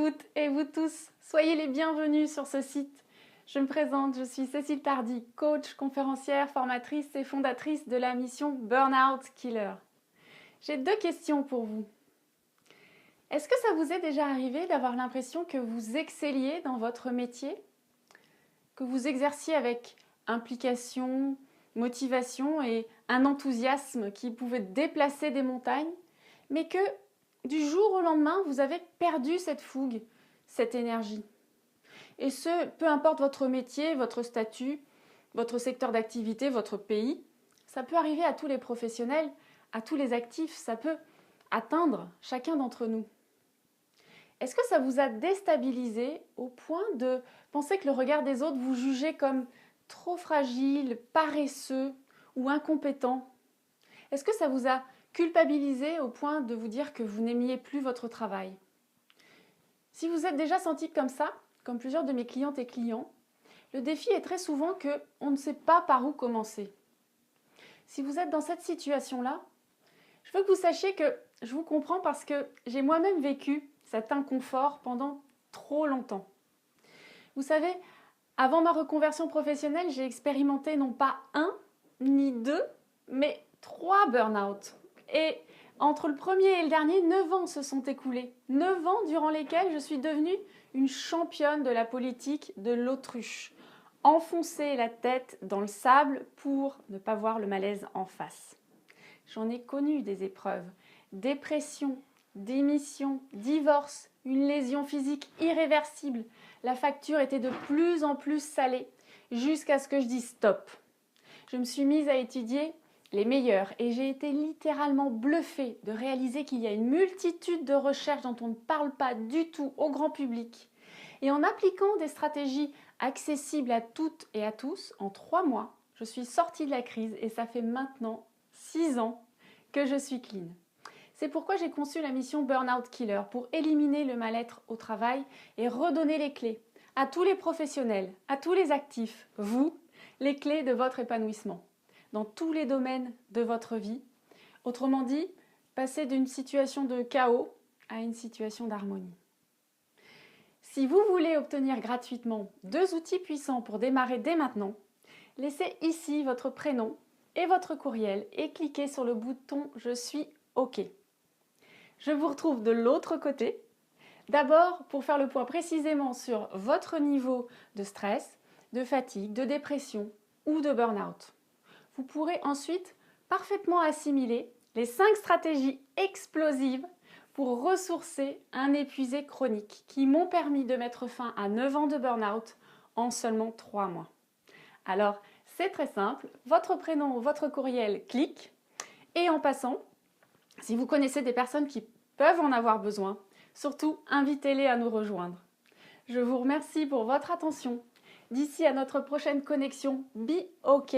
toutes et vous tous, soyez les bienvenus sur ce site. Je me présente, je suis Cécile Tardy, coach, conférencière, formatrice et fondatrice de la mission Burnout Killer. J'ai 2 questions pour vous. Est-ce que ça vous est déjà arrivé d'avoir l'impression que vous excelliez dans votre métier? Que vous exerciez avec implication, motivation et un enthousiasme qui pouvait déplacer des montagnes, mais que du jour au lendemain, vous avez perdu cette fougue, cette énergie. Et ce, peu importe votre métier, votre statut, votre secteur d'activité, votre pays, ça peut arriver à tous les professionnels, à tous les actifs, ça peut atteindre chacun d'entre nous. Est-ce que ça vous a déstabilisé au point de penser que le regard des autres vous jugeait comme trop fragile, paresseux ou incompétent? Est-ce que ça vous a culpabilisé au point de vous dire que vous n'aimiez plus votre travail? Si vous êtes déjà senti comme ça, comme plusieurs de mes clientes et clients, le défi est très souvent qu'on ne sait pas par où commencer. Si vous êtes dans cette situation-là, je veux que vous sachiez que je vous comprends parce que j'ai moi-même vécu cet inconfort pendant trop longtemps. Vous savez, avant ma reconversion professionnelle, j'ai expérimenté non pas 1 ni 2, mais 3 burn-out. Et entre le premier et le dernier, 9 ans se sont écoulés. 9 ans durant lesquels je suis devenue une championne de la politique de l'autruche. Enfoncer la tête dans le sable pour ne pas voir le malaise en face. J'en ai connu des épreuves. Dépression, démission, divorce, une lésion physique irréversible. La facture était de plus en plus salée jusqu'à ce que je dise stop. Je me suis mise à étudier les meilleurs et j'ai été littéralement bluffée de réaliser qu'il y a une multitude de recherches dont on ne parle pas du tout au grand public. Et en appliquant des stratégies accessibles à toutes et à tous, en 3 mois, je suis sortie de la crise et ça fait maintenant 6 ans que je suis clean. C'est pourquoi j'ai conçu la mission Burnout Killer pour éliminer le mal-être au travail et redonner les clés à tous les professionnels, à tous les actifs, vous, les clés de votre épanouissement dans tous les domaines de votre vie. Autrement dit, passer d'une situation de chaos à une situation d'harmonie. Si vous voulez obtenir gratuitement 2 outils puissants pour démarrer dès maintenant, laissez ici votre prénom et votre courriel et cliquez sur le bouton « Je suis OK ». Je vous retrouve de l'autre côté. D'abord, pour faire le point précisément sur votre niveau de stress, de fatigue, de dépression ou de burn-out. Vous pourrez ensuite parfaitement assimiler les 5 stratégies explosives pour ressourcer un épuisé chronique qui m'ont permis de mettre fin à 9 ans de burn-out en seulement 3 mois. Alors, c'est très simple, votre prénom ou votre courriel clique et en passant, si vous connaissez des personnes qui peuvent en avoir besoin, surtout invitez-les à nous rejoindre. Je vous remercie pour votre attention. D'ici à notre prochaine connexion, be OK.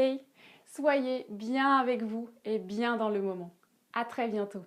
Soyez bien avec vous et bien dans le moment. À très bientôt.